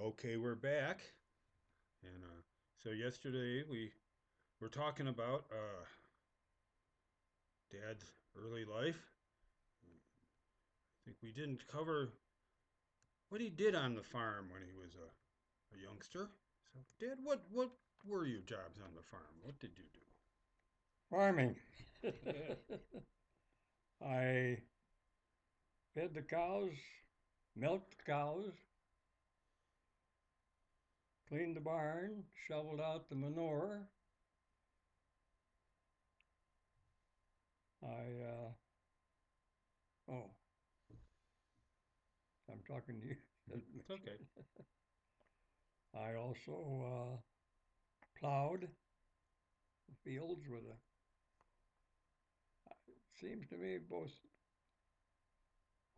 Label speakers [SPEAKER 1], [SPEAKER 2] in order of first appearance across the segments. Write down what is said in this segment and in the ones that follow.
[SPEAKER 1] Okay, we're back. And so yesterday we were talking about Dad's early life. I think we didn't cover what he did on the farm when he was a youngster. So, Dad, what were your jobs on the farm? What did you
[SPEAKER 2] Farming.
[SPEAKER 1] do?
[SPEAKER 2] I fed the cows, milked the cows, cleaned the barn, shoveled out the manure. I, oh, I'm talking to you.
[SPEAKER 1] It's okay.
[SPEAKER 2] I also plowed the fields with seems to me, both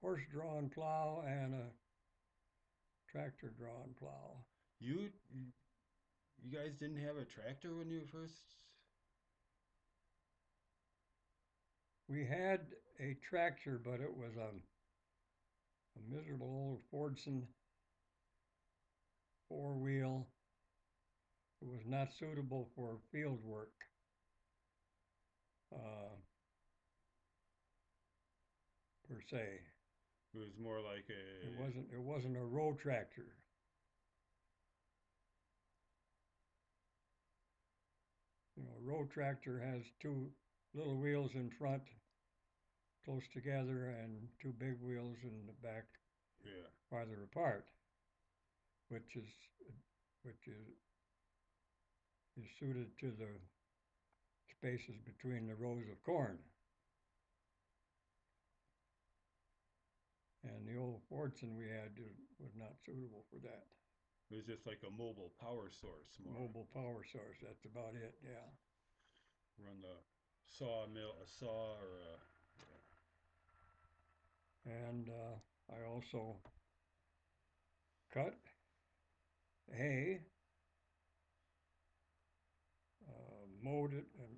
[SPEAKER 2] horse-drawn plow and a tractor-drawn plow.
[SPEAKER 1] You guys didn't have a tractor when you first.
[SPEAKER 2] We had a tractor, but it was a miserable old Fordson four-wheel. It was not suitable for field work. uh, per se.
[SPEAKER 1] It was more like
[SPEAKER 2] It
[SPEAKER 1] a.
[SPEAKER 2] wasn't it wasn't a row tractor. A row tractor has two little wheels in front close together and two big wheels in the back
[SPEAKER 1] Yeah.
[SPEAKER 2] farther apart, which is which is suited to the spaces between the rows of corn. And the old Fordson we had was not suitable for that.
[SPEAKER 1] It was just like a mobile power source more.
[SPEAKER 2] Mobile power source. That's about it. Yeah.
[SPEAKER 1] Run the sawmill, a saw or a.
[SPEAKER 2] And I also cut hay, mowed it, and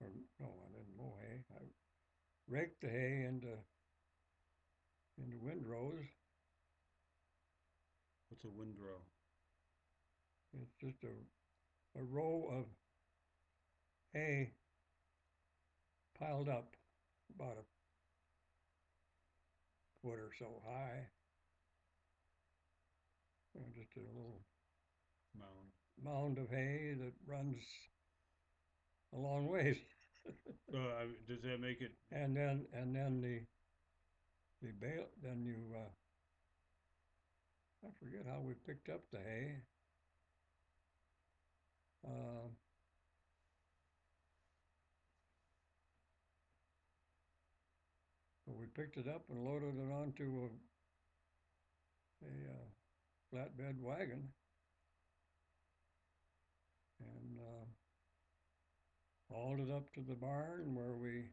[SPEAKER 2] or no, I didn't mow hay. I raked the hay into windrows.
[SPEAKER 1] What's a windrow?
[SPEAKER 2] It's just a row of hay piled up about a foot or so high. Just a little
[SPEAKER 1] Mound.
[SPEAKER 2] mound of hay that runs a long ways.
[SPEAKER 1] Does that make it?
[SPEAKER 2] And then the bale. Then you I forget how we picked up the hay. Uh, but we picked it up and loaded it onto a flatbed wagon and hauled it up to the barn where we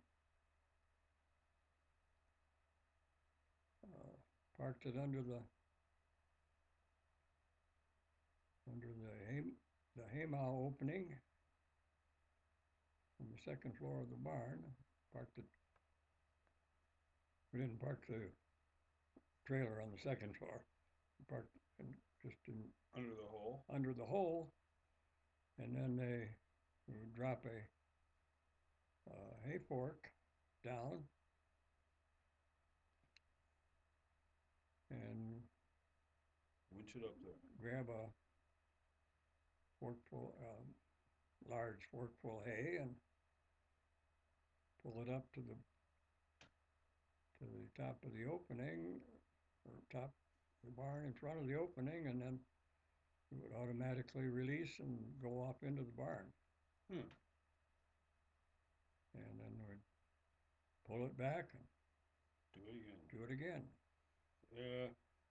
[SPEAKER 2] uh, parked it under the haymow opening on the second floor of the barn. Parked it. We didn't park the trailer on the second floor. We parked just
[SPEAKER 1] Under the hole.
[SPEAKER 2] under the hole, and then they would drop a hay fork down and
[SPEAKER 1] Winch it up there.
[SPEAKER 2] grab a forkful, large forkful of hay and pull it up to the top of the opening, or top of the barn in front of the opening, and then it would automatically release and go off into the barn.
[SPEAKER 1] Hmm.
[SPEAKER 2] And then we'd pull it back and
[SPEAKER 1] Do it again.
[SPEAKER 2] do it again.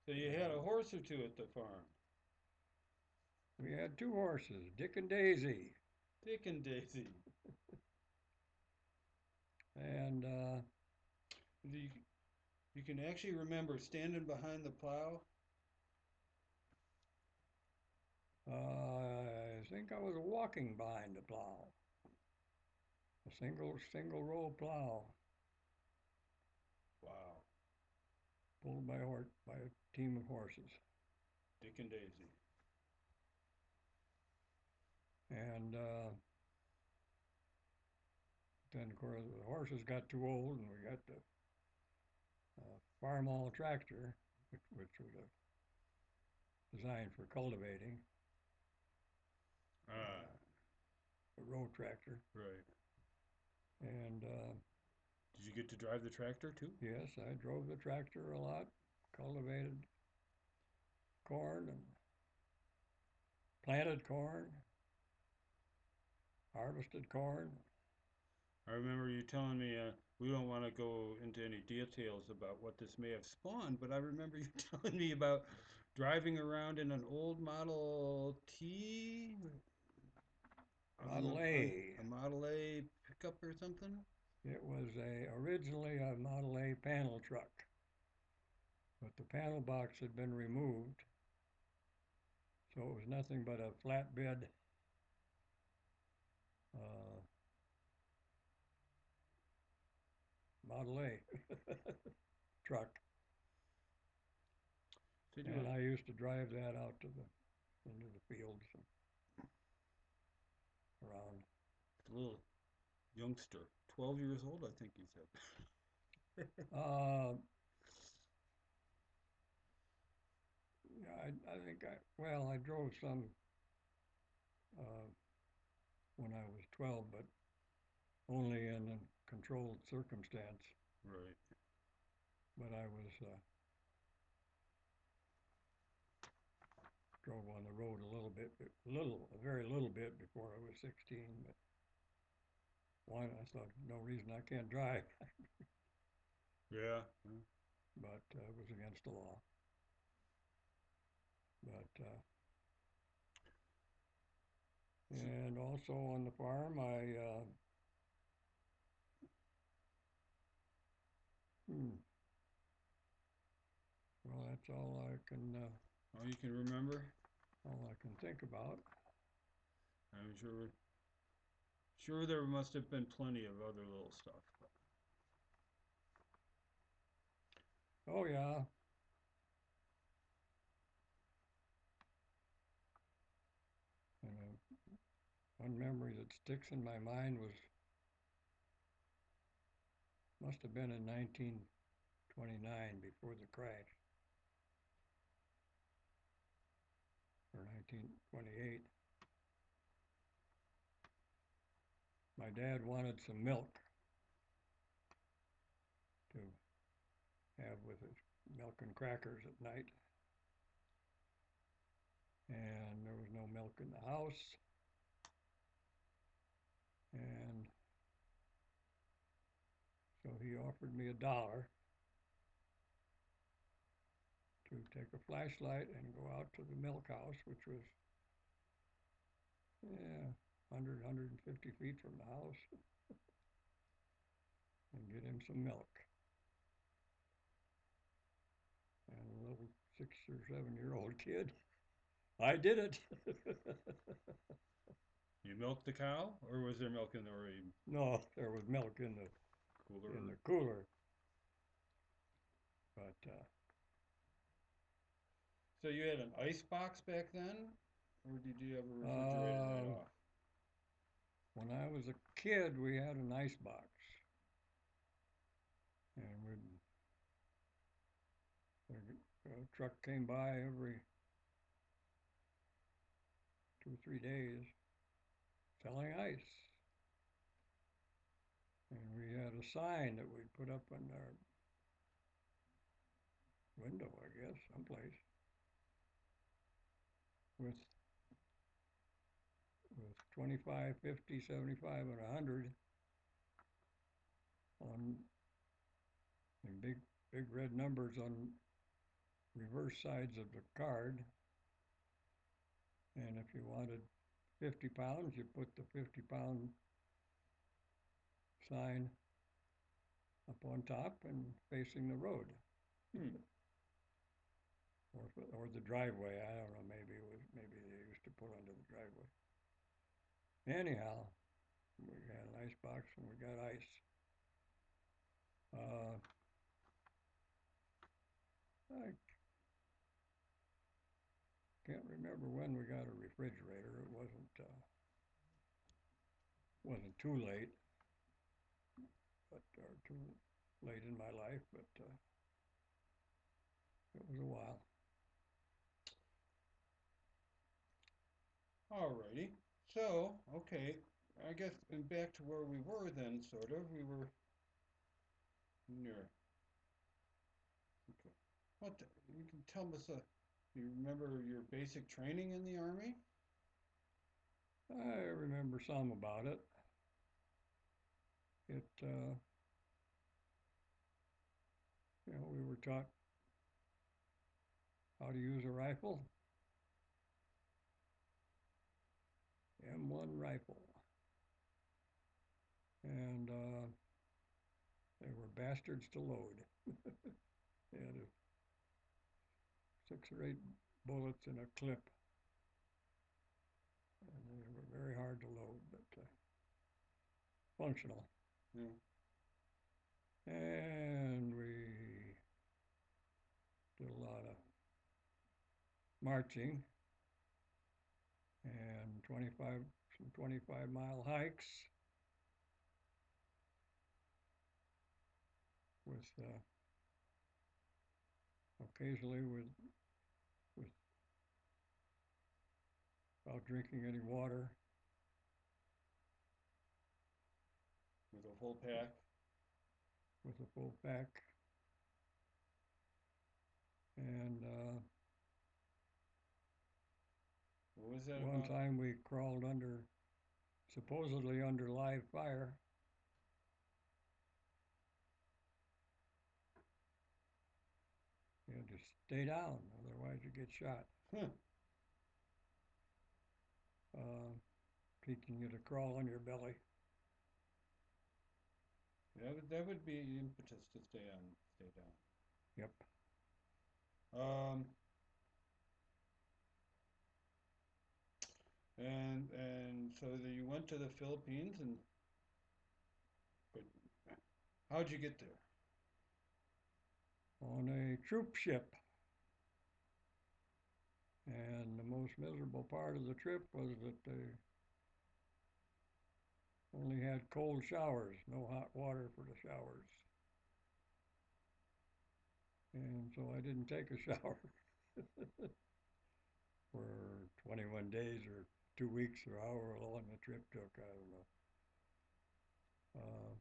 [SPEAKER 1] So you had a
[SPEAKER 2] And
[SPEAKER 1] horse or two at the farm.
[SPEAKER 2] we had two horses, Dick and Daisy.
[SPEAKER 1] Dick and Daisy.
[SPEAKER 2] And
[SPEAKER 1] You, you can actually remember standing behind the plow.
[SPEAKER 2] I think I was walking behind the plow, a single row plow
[SPEAKER 1] Wow.
[SPEAKER 2] pulled by a team of horses.
[SPEAKER 1] Dick and Daisy.
[SPEAKER 2] And then, of course, the horses got too old, and we got the farm all tractor, which was designed for cultivating,
[SPEAKER 1] Ah,
[SPEAKER 2] a road tractor.
[SPEAKER 1] right.
[SPEAKER 2] And
[SPEAKER 1] Did you get to drive the tractor too?
[SPEAKER 2] yes, I drove the tractor a lot, cultivated corn and planted corn, harvested corn.
[SPEAKER 1] I remember you telling me we don't want to go into any details about what this may have spawned, but I remember you telling me about driving around in an old Model T
[SPEAKER 2] Model
[SPEAKER 1] on
[SPEAKER 2] A.
[SPEAKER 1] a Model A pickup or something.
[SPEAKER 2] It was originally a Model A panel truck, but the panel box had been removed, so it was nothing but a flatbed uh, Model A truck.
[SPEAKER 1] Said you
[SPEAKER 2] And
[SPEAKER 1] were
[SPEAKER 2] I used to drive that out to the into the fields and around.
[SPEAKER 1] a little youngster, 12 years old, I think you said.
[SPEAKER 2] Uh, yeah, I think well, I drove some uh, when I was 12, but only in a controlled circumstance.
[SPEAKER 1] Right.
[SPEAKER 2] But I was drove on the road a little bit, a very little bit before I was 16. But why? I thought no reason I can't drive,
[SPEAKER 1] Yeah. Yeah.
[SPEAKER 2] but it was against the law. But
[SPEAKER 1] So,
[SPEAKER 2] and also on the farm, hmm, well, that's
[SPEAKER 1] all you can remember?
[SPEAKER 2] all I can think about.
[SPEAKER 1] I'm sure there must have been plenty of other little stuff.
[SPEAKER 2] Oh yeah, and one memory that sticks in my mind was must have been in 1929 before the crash, or 1928. My dad wanted some milk to have with his milk and crackers at night, and there was no milk in the house, and so he offered me $1 to take a flashlight and go out to the milk house, which was, yeah, 150 feet from the house, and get him some milk. And a little 6 or 7 year old kid, I did it.
[SPEAKER 1] You milked the cow, or was there milk in the already
[SPEAKER 2] No, there was milk in
[SPEAKER 1] cooler?
[SPEAKER 2] the cooler, but
[SPEAKER 1] So you had an ice box back then, or did you have a refrigerator right
[SPEAKER 2] uh,
[SPEAKER 1] off?
[SPEAKER 2] when I was a kid, we had an ice box, and a truck came by every 2 or 3 days selling ice. And we had a sign that we'd put up on our window, I guess, someplace, with 25, 50, 75, and 100 on in big red numbers on reverse sides of the card. And if you wanted 50 pounds, you put the 50-pound sign up on top and facing the road,
[SPEAKER 1] Hmm.
[SPEAKER 2] or the driveway. I don't know. Maybe they used to put under the driveway. Anyhow, we had an ice box and we got ice. Uh, I when we got a refrigerator. It wasn't too late, but or too late in my life, but it was a while.
[SPEAKER 1] Alrighty. So, okay. I guess and back to where we were then, sort of. We were near. Okay. What you can tell us? You remember your basic training in the army?
[SPEAKER 2] I remember some about it. It we were taught how to use a rifle, M1 rifle, and they were bastards to load. They had 6 or 8 bullets in a clip, and they were very hard to load, but functional.
[SPEAKER 1] Yeah.
[SPEAKER 2] And we did a lot of marching and 25-mile hikes with occasionally with without drinking any water,
[SPEAKER 1] With a full pack.
[SPEAKER 2] with a full pack. And
[SPEAKER 1] What was that
[SPEAKER 2] one
[SPEAKER 1] about?
[SPEAKER 2] time we crawled supposedly under live fire. You had to stay down, otherwise you get shot.
[SPEAKER 1] Huh.
[SPEAKER 2] Uh, Teaching you to crawl on your belly.
[SPEAKER 1] That would be impetus to stay down.
[SPEAKER 2] Yep.
[SPEAKER 1] Um, and so you went to the Philippines, and but how'd you get there?
[SPEAKER 2] On a troop ship. And the most miserable part of the trip was that they only had cold showers, no hot water for the showers. And so I didn't take a shower for 21 days or 2 weeks or however long the trip took. I don't know. Uh,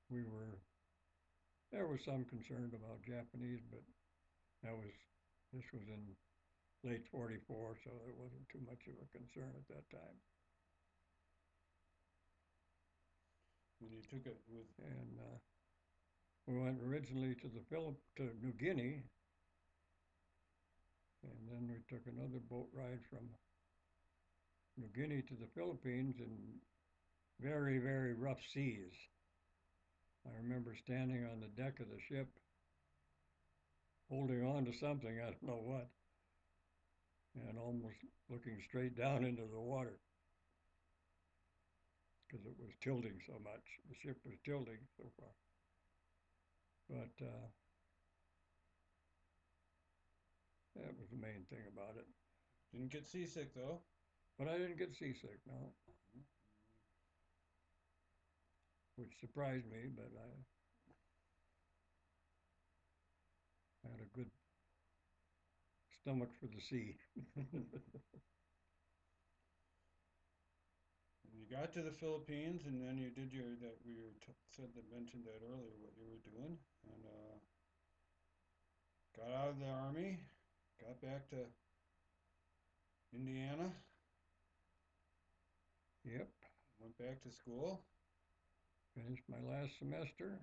[SPEAKER 2] we were There was some concern about Japanese, but that was this was in late '44, so there wasn't too much of a concern at that time.
[SPEAKER 1] When you took it with
[SPEAKER 2] And we went originally to New Guinea, and then we took another boat ride from New Guinea to the Philippines in very, very rough seas. I remember standing on the deck of the ship, holding on to something, I don't know what, and almost looking straight down into the water because it was tilting so much. The ship was tilting so far. But that was the main thing about it.
[SPEAKER 1] didn't get seasick though.
[SPEAKER 2] But I didn't get seasick, no, which surprised me, but I had a good stomach for the sea.
[SPEAKER 1] And you got to the Philippines, and then you did your that we were said that mentioned that earlier what you were doing, and got out of the army, got back to Indiana,
[SPEAKER 2] Yep,
[SPEAKER 1] went back to school.
[SPEAKER 2] finished my last semester,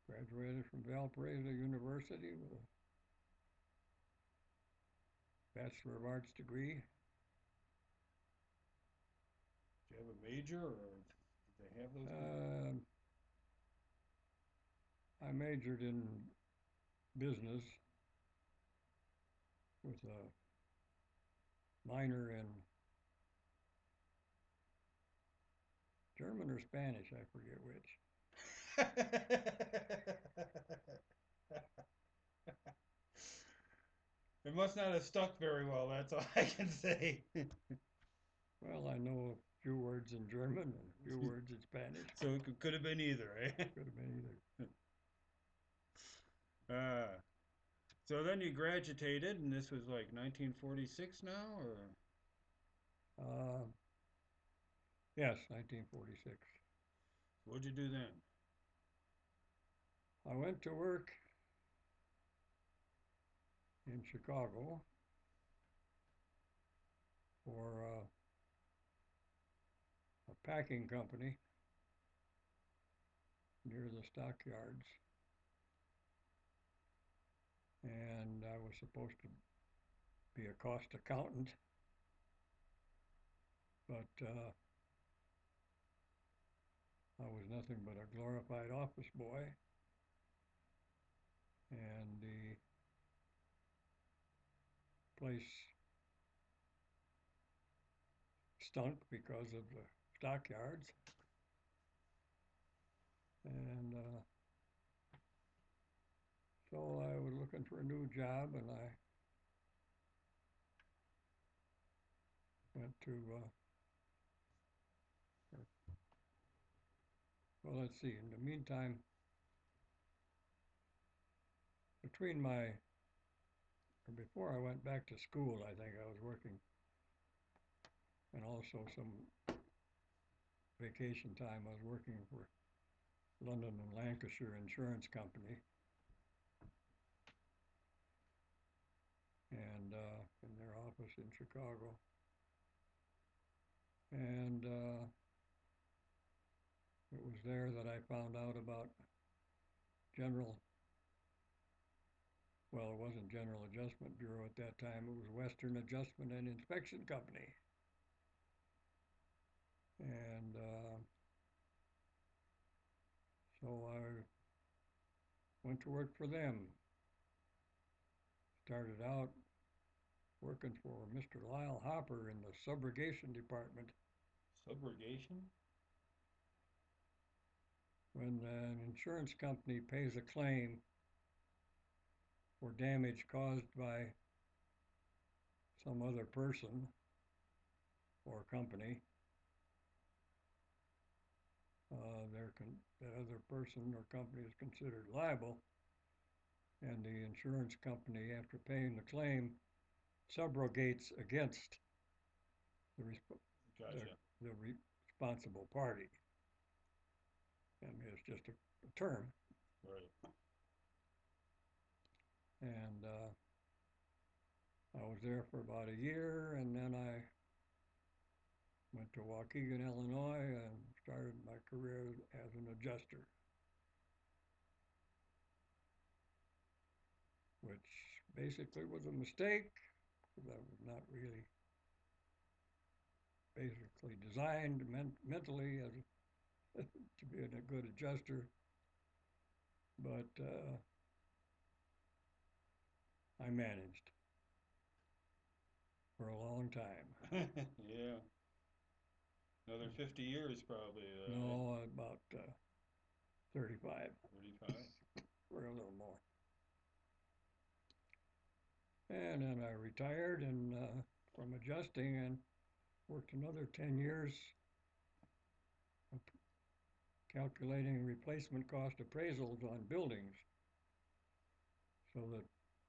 [SPEAKER 2] graduated from Valparaiso University with a Bachelor of Arts degree.
[SPEAKER 1] Do you have a major, or did they have those kind
[SPEAKER 2] Uh, I majored in business with a minor in German or Spanish, I forget which.
[SPEAKER 1] of? must not have stuck very well. That's all I can say.
[SPEAKER 2] Well, I know a few words in German and a few words in Spanish.
[SPEAKER 1] So it could have been either, eh?
[SPEAKER 2] Could have been either.
[SPEAKER 1] Uh, so then you graduated, and this was like 1946 now, or
[SPEAKER 2] Uh, yes, 1946.
[SPEAKER 1] what'd you do then?
[SPEAKER 2] I went to work in Chicago for a packing company near the stockyards, and I was supposed to be a cost accountant, but I was nothing but a glorified office boy, and the place stunk because of the stockyards, and so I was looking for a new job, and I went to, well, let's see, in the meantime, between my, or before I went back to school, I think I was working, and also some vacation time, I was working for London and Lancashire Insurance Company, and in their office in Chicago. And it was there that I found out about General, well, it wasn't General Adjustment Bureau at that time, it was Western Adjustment and Inspection Company. And so I went to work for them. Started out working for Mr. Lyle Hopper in the subrogation department.
[SPEAKER 1] Subrogation?
[SPEAKER 2] When an insurance company pays a claim for damage caused by some other person or company, that other person or company is considered liable, and the insurance company, after paying the claim, subrogates against the, the,
[SPEAKER 1] Gotcha.
[SPEAKER 2] the responsible party. I mean, it's just a term.
[SPEAKER 1] Right.
[SPEAKER 2] And I was there for about a year, and then I went to Waukegan, Illinois, and started my career as an adjuster, which basically was a mistake because I was not really basically designed mentally as to be a good adjuster, but I managed for a long time.
[SPEAKER 1] Yeah. Another 50 years probably, eh?
[SPEAKER 2] No, about 35
[SPEAKER 1] 35.
[SPEAKER 2] or a little more. And then I retired and from adjusting and worked another 10 years calculating replacement cost appraisals on buildings so that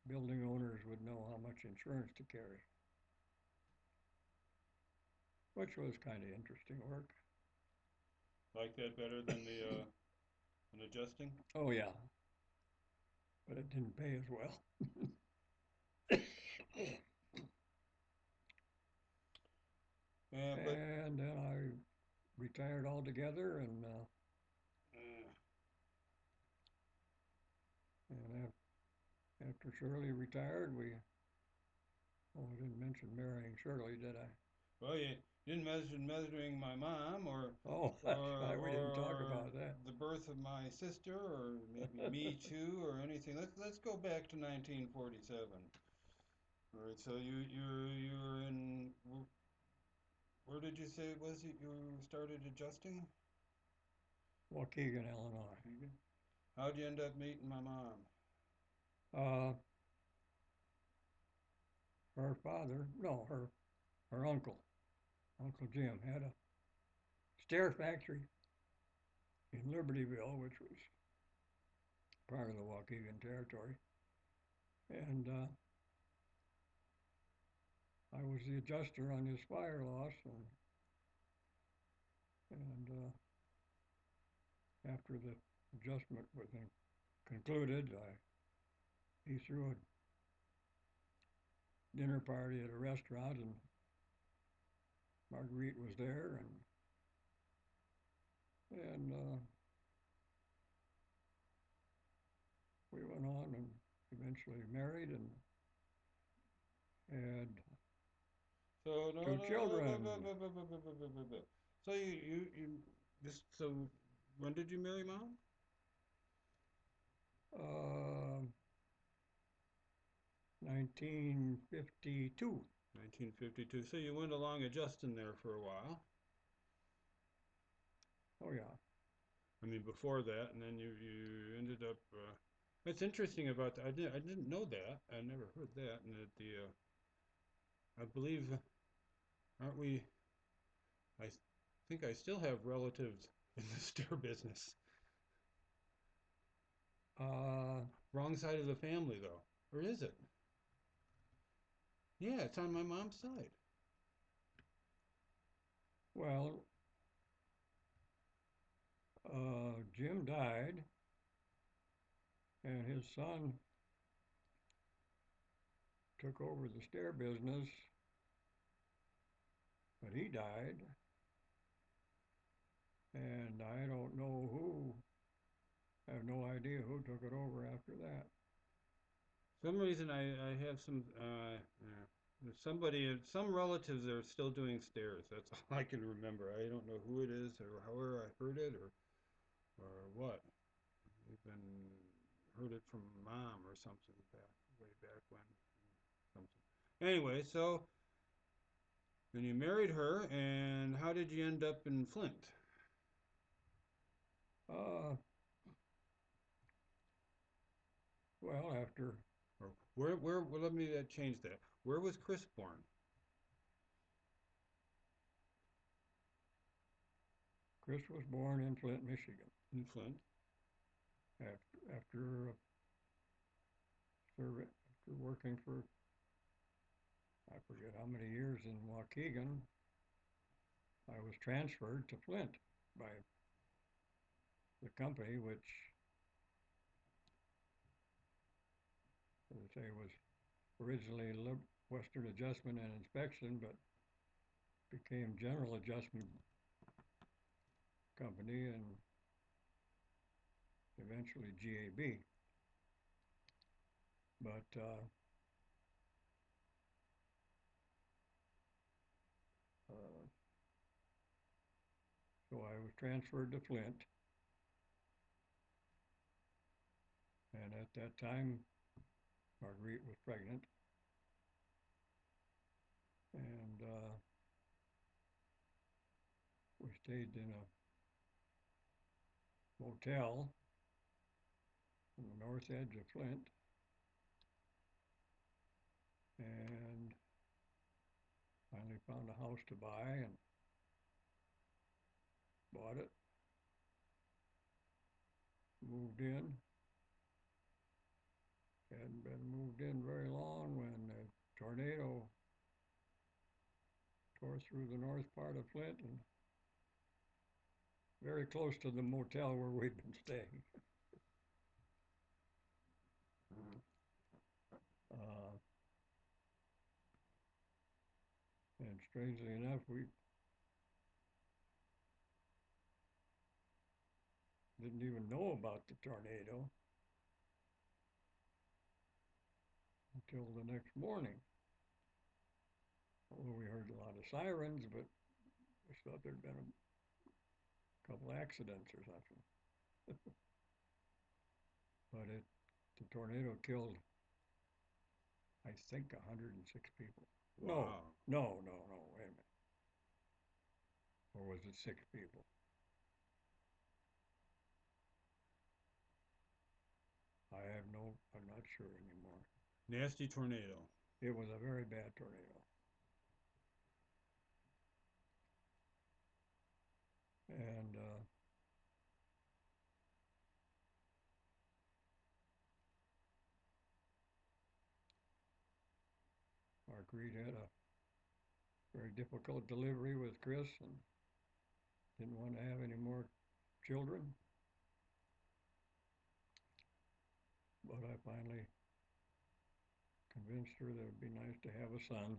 [SPEAKER 2] building owners would know how much insurance to carry, which was kind of interesting work.
[SPEAKER 1] Like that better than the than adjusting?
[SPEAKER 2] Oh, yeah, but it didn't pay as well.
[SPEAKER 1] Yeah, but
[SPEAKER 2] And then I retired altogether,
[SPEAKER 1] uh,
[SPEAKER 2] and after Shirley retired, oh, I didn't mention marrying Shirley, did I?
[SPEAKER 1] well, you didn't mention measuring my mom,
[SPEAKER 2] Oh, that's right, we didn't talk
[SPEAKER 1] or
[SPEAKER 2] about that.
[SPEAKER 1] the birth of my sister, or maybe me too, or anything. Let's go back to 1947. All right, so you were in where did you say it was that you started adjusting?
[SPEAKER 2] Waukegan, Illinois.
[SPEAKER 1] How'd you end up meeting my mom?
[SPEAKER 2] Uh, her father, no, her uncle, Uncle Jim, had a stair factory in Libertyville, which was part of the Waukegan territory. And I was the adjuster on his fire loss, and after the adjustment was concluded, he threw a dinner party at a restaurant, and Marguerite was there, and we went on and eventually married and had
[SPEAKER 1] So no,
[SPEAKER 2] two
[SPEAKER 1] no, no,
[SPEAKER 2] children.
[SPEAKER 1] so you this so when did you marry mom?
[SPEAKER 2] Uh, 1952.
[SPEAKER 1] 1952. So you went along adjusting there for a while.
[SPEAKER 2] Oh yeah.
[SPEAKER 1] I mean before that, and then you ended up. It's interesting about that. I didn't know that. I never heard that. And that the I believe aren't we? I think I still have relatives in the stair business.
[SPEAKER 2] Uh,
[SPEAKER 1] Wrong side of the family though, or is it? Yeah, it's on my mom's side.
[SPEAKER 2] well, Jim died, and his son took over the stair business, but he died, and I don't know who. I have no idea who took it over after that.
[SPEAKER 1] Some reason I have some yeah. There's somebody some relatives are still doing stairs. That's all I can remember. I don't know who it is or however I heard it or what. Even heard it from mom or something back way back when something. Anyway, so then you married her, and how did you end up in Flint?
[SPEAKER 2] Uh, well, after
[SPEAKER 1] Or where? Well, let me change that. Where was Chris born?
[SPEAKER 2] Chris was born in Flint, Michigan,
[SPEAKER 1] In Flint.
[SPEAKER 2] after after working for I forget how many years in Waukegan, I was transferred to Flint by the company, which, as I say, was originally Western Adjustment and Inspection, but became General Adjustment Company and eventually GAB. But uh, so I was transferred to Flint, and at that time, Marguerite was pregnant, and we stayed in a motel on the north edge of Flint, and finally found a house to buy and bought it, moved in. Hadn't been moved in very long when a tornado tore through the north part of Flint and very close to the motel where we'd been staying. Uh, and strangely enough, we didn't even know about the tornado until the next morning. Although we heard a lot of sirens, but we thought there'd been a couple accidents or something. But the tornado killed, I think, 106 people. No,
[SPEAKER 1] Wow.
[SPEAKER 2] no, wait a minute. Or was it 6 people? I'm not sure anymore.
[SPEAKER 1] Nasty tornado.
[SPEAKER 2] It was a very bad tornado. And Marguerite had a very difficult delivery with Chris and didn't want to have any more children. But I finally convinced her that it'd be nice to have a son.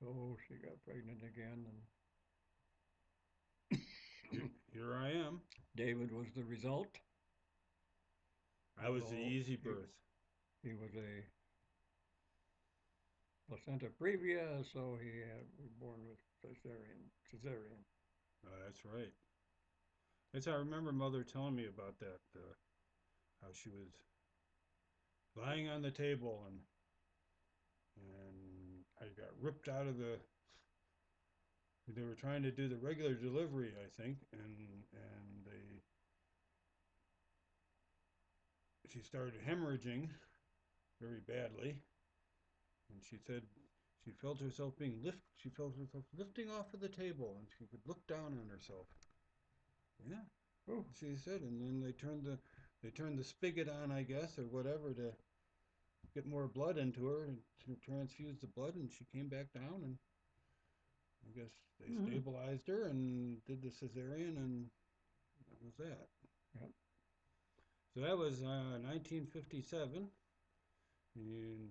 [SPEAKER 2] So she got pregnant again, and
[SPEAKER 1] Here I am.
[SPEAKER 2] David was the result.
[SPEAKER 1] I was the
[SPEAKER 2] Although
[SPEAKER 1] easy
[SPEAKER 2] he,
[SPEAKER 1] birth.
[SPEAKER 2] he was a placenta previa, so he was born with cesarean.
[SPEAKER 1] Oh, that's right. That's I remember mother telling me about that. How she was lying on the table and I got ripped out of the. They were trying to do the regular delivery, I think, and they she started hemorrhaging very badly, and she said she felt herself being lift. She felt herself lifting off of the table, and she could look down on herself. Yeah,
[SPEAKER 2] Oh,
[SPEAKER 1] she said, and then they turned the spigot on, I guess, or whatever, to get more blood into her and to transfuse the blood, and she came back down, and I guess they
[SPEAKER 2] mm-hmm.
[SPEAKER 1] stabilized her and did the cesarean, and that was that.
[SPEAKER 2] Yep.
[SPEAKER 1] So that was 1957, and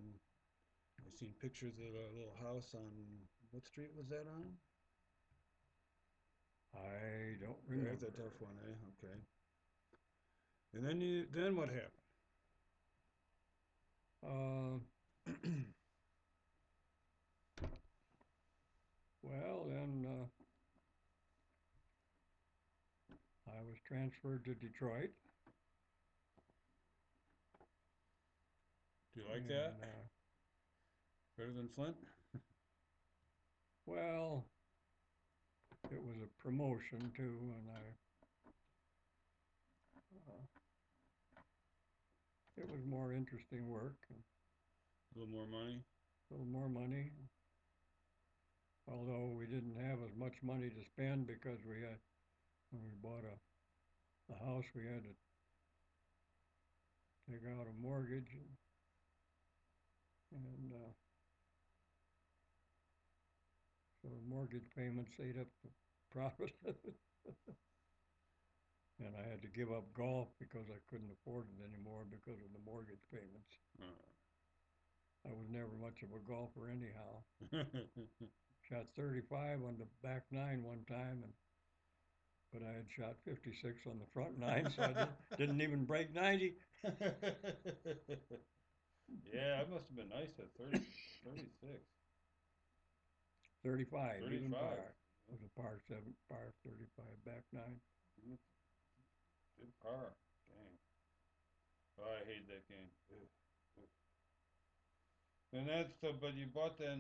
[SPEAKER 1] I seen pictures of a little house on what street was that on?
[SPEAKER 2] I don't
[SPEAKER 1] That's a
[SPEAKER 2] remember.
[SPEAKER 1] tough one, eh? Okay. And then what happened?
[SPEAKER 2] Uh, well, then I was transferred to Detroit,
[SPEAKER 1] Do you like that?
[SPEAKER 2] and
[SPEAKER 1] Better than Flint?
[SPEAKER 2] well, it was a promotion too, and it was more interesting work, and
[SPEAKER 1] A little more money?
[SPEAKER 2] a little more money. Although we didn't have as much money to spend because when we bought a house, we had to take out a mortgage, and so the mortgage payments ate up the profit. And I had to give up golf because I couldn't afford it anymore because of the mortgage payments.
[SPEAKER 1] Uh.
[SPEAKER 2] I was never much of a golfer anyhow. Shot 35 on the back nine one time, but I had shot 56 on the front nine, so I didn't even break 90.
[SPEAKER 1] Yeah, that must have been nice at 30, 36.
[SPEAKER 2] 35, even
[SPEAKER 1] 35.
[SPEAKER 2] par. It was a par 7, par 35 back nine.
[SPEAKER 1] Good par. Dang. Oh, I hate that game. Ugh. And that's the, but you bought that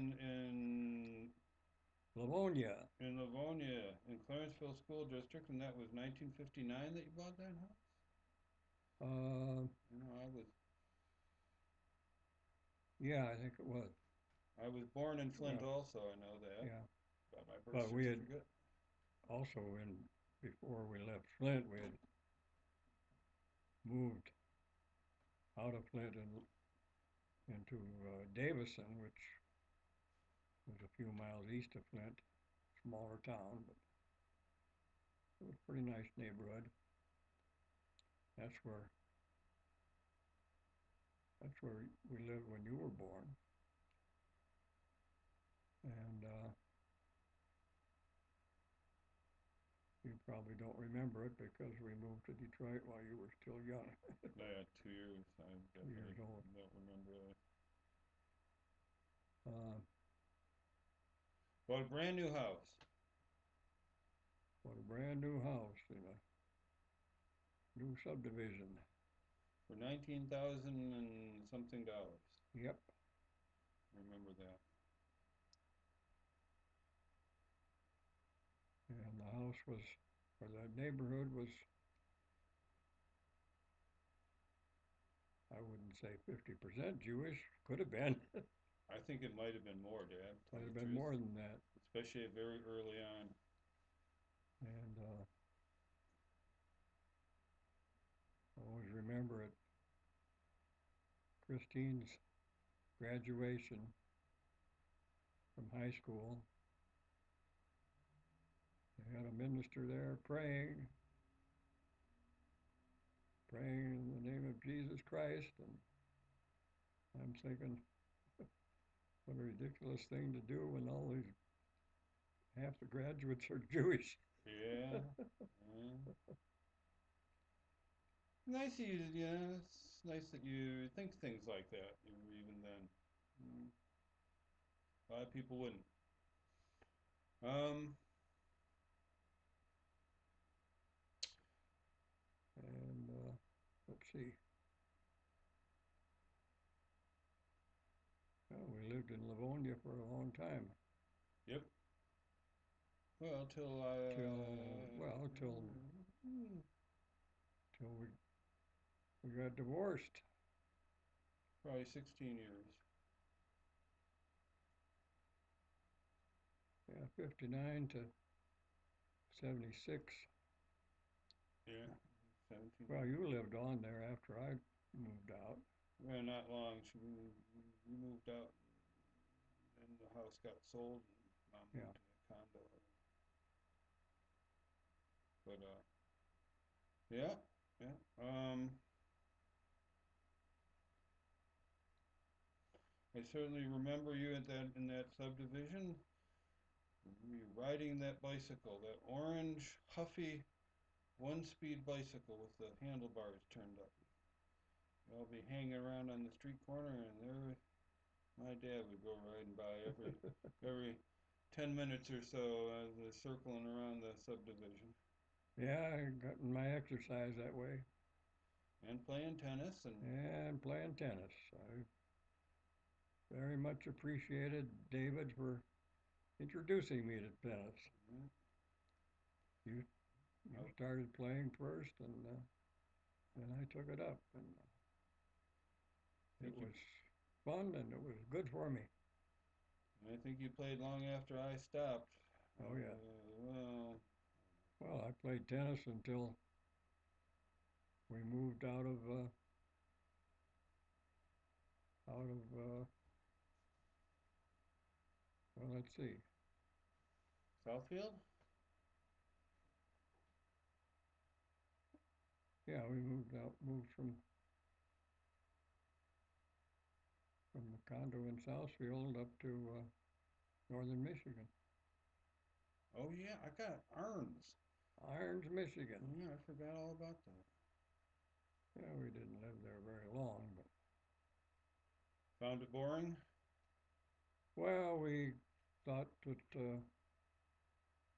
[SPEAKER 2] Livonia.
[SPEAKER 1] in Livonia, in Clarenceville School District, and that was 1959 that you bought that house?
[SPEAKER 2] Uh,
[SPEAKER 1] You know,
[SPEAKER 2] yeah, I think it was.
[SPEAKER 1] I was born in Flint
[SPEAKER 2] Well,
[SPEAKER 1] also, I know that.
[SPEAKER 2] yeah.
[SPEAKER 1] Got my birth
[SPEAKER 2] But we had
[SPEAKER 1] certificate.
[SPEAKER 2] also, before we left Flint, we had moved out of Flint and into Davison, which was a few miles east of Flint, smaller town, but it was a pretty nice neighborhood. That's where that's where we lived when you were born, and you probably don't remember it because we moved to Detroit while you were still young,
[SPEAKER 1] Yeah, 2 years. I
[SPEAKER 2] 2 years
[SPEAKER 1] definitely
[SPEAKER 2] old.
[SPEAKER 1] don't remember that.
[SPEAKER 2] Uh,
[SPEAKER 1] Bought a brand new house
[SPEAKER 2] Bought a brand new house in a new subdivision.
[SPEAKER 1] for 19,000 and something dollars.
[SPEAKER 2] Yep,
[SPEAKER 1] Remember that.
[SPEAKER 2] and the house was, or the neighborhood was, I wouldn't wouldn't say 50% Jewish. Could have been.
[SPEAKER 1] I think it might have been more, Dad, to tell
[SPEAKER 2] Might
[SPEAKER 1] you
[SPEAKER 2] have
[SPEAKER 1] the
[SPEAKER 2] been
[SPEAKER 1] truth.
[SPEAKER 2] more than that.
[SPEAKER 1] Especially very early on.
[SPEAKER 2] And I always remember at Christine's graduation from high school, they had a minister there praying in the name of Jesus Christ. And I'm thinking, what a ridiculous thing to do when all these half the graduates are Jewish.
[SPEAKER 1] Yeah. Yeah. Nice of you, yeah. It's nice that you think things like that, even then. Mm, a lot of people wouldn't. Um,
[SPEAKER 2] And let's see, well, we lived in Livonia for a long time
[SPEAKER 1] yep. Well, till
[SPEAKER 2] till we got divorced.
[SPEAKER 1] probably 16 years.
[SPEAKER 2] Yeah, 59 to 76.
[SPEAKER 1] Yeah, 17
[SPEAKER 2] Well,
[SPEAKER 1] years.
[SPEAKER 2] you lived on there after I moved out.
[SPEAKER 1] Well, not long. We moved out, and the house got sold, and Mom
[SPEAKER 2] Yeah.
[SPEAKER 1] moved to the condo. But yeah, yeah. I certainly remember you at that in that subdivision. You riding that bicycle, that orange, huffy, one-speed bicycle with the handlebars turned up. I'll be hanging around on the street corner, and there my dad would go riding by every 10 minutes or so as they're circling around the subdivision
[SPEAKER 2] Yeah, I got my exercise that way.
[SPEAKER 1] and playing tennis and
[SPEAKER 2] And playing tennis. I very much appreciated David for introducing me to tennis.
[SPEAKER 1] mm,
[SPEAKER 2] You you
[SPEAKER 1] I,
[SPEAKER 2] started playing first, and then I took it up, and it
[SPEAKER 1] think you
[SPEAKER 2] was fun and it was good for me.
[SPEAKER 1] I think you played long after I stopped.
[SPEAKER 2] Oh yeah.
[SPEAKER 1] Well,
[SPEAKER 2] Well, I played tennis until we moved out of well, let's see.
[SPEAKER 1] Southfield?
[SPEAKER 2] Yeah, we moved from the condo in Southfield up to northern Michigan,
[SPEAKER 1] Oh yeah, I got Arns.
[SPEAKER 2] Irons, Michigan.
[SPEAKER 1] Yeah, I forgot all about that.
[SPEAKER 2] Yeah, we didn't live there very long, but
[SPEAKER 1] Found it boring?
[SPEAKER 2] well, we thought that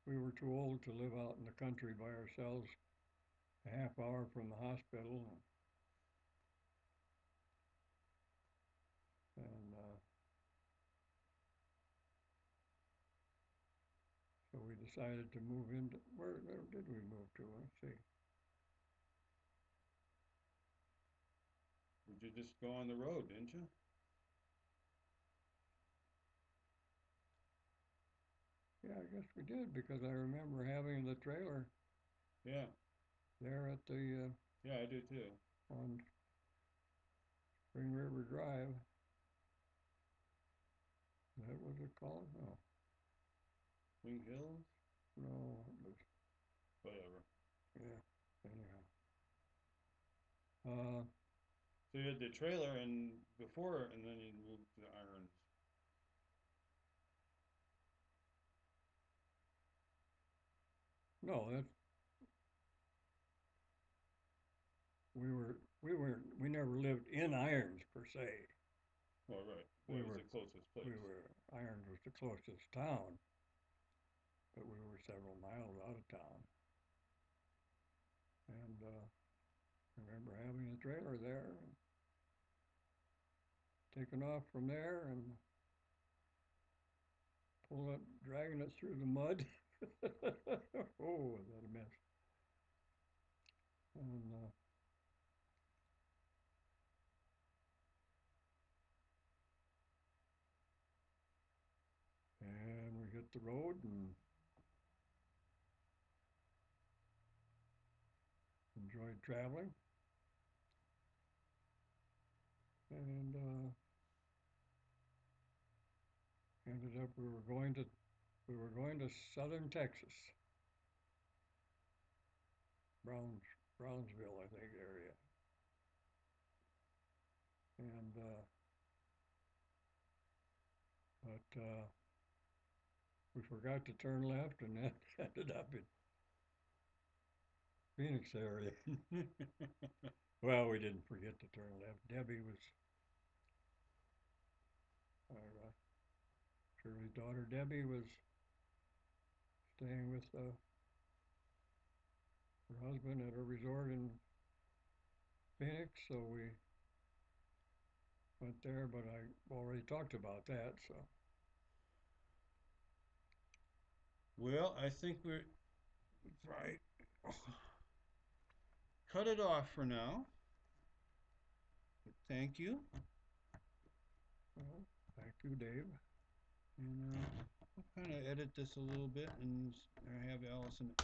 [SPEAKER 2] we were too old to live out in the country by ourselves, a half hour from the hospital, and so we decided to move into where did we move to? Let's see.
[SPEAKER 1] Did you just go on the road, didn't you?
[SPEAKER 2] Yeah, I guess we did because I remember having the trailer
[SPEAKER 1] Yeah,
[SPEAKER 2] there at the
[SPEAKER 1] yeah, I do too.
[SPEAKER 2] on Spring River Drive. That was it called? No,
[SPEAKER 1] Wing Hills?
[SPEAKER 2] no, it was
[SPEAKER 1] Whatever.
[SPEAKER 2] yeah. Anyhow, uh,
[SPEAKER 1] So you had the trailer and before, and then you moved to Irons.
[SPEAKER 2] no, that we never lived in Irons per se.
[SPEAKER 1] Well, right.
[SPEAKER 2] We
[SPEAKER 1] That was
[SPEAKER 2] were
[SPEAKER 1] the closest
[SPEAKER 2] we
[SPEAKER 1] place.
[SPEAKER 2] were Irons was the closest town, but we were several miles out of town. And I remember having a trailer there, and taking off from there and dragging it through the mud. Oh, was that a mess? And the road and enjoyed traveling. And ended up we were going to southern Texas, Browns Brownsville, I think area, and but we forgot to turn left and then ended up in Phoenix area. Well, we didn't forget to turn left. Debbie was our Shirley's daughter. Debbie was staying with her husband at a resort in Phoenix, so we went there. But I already talked about that, so
[SPEAKER 1] Well, I think we're right. Cut it off for now. Thank you.
[SPEAKER 2] well, thank you, Dave.
[SPEAKER 1] And I'll kind of edit this a little bit and have Allison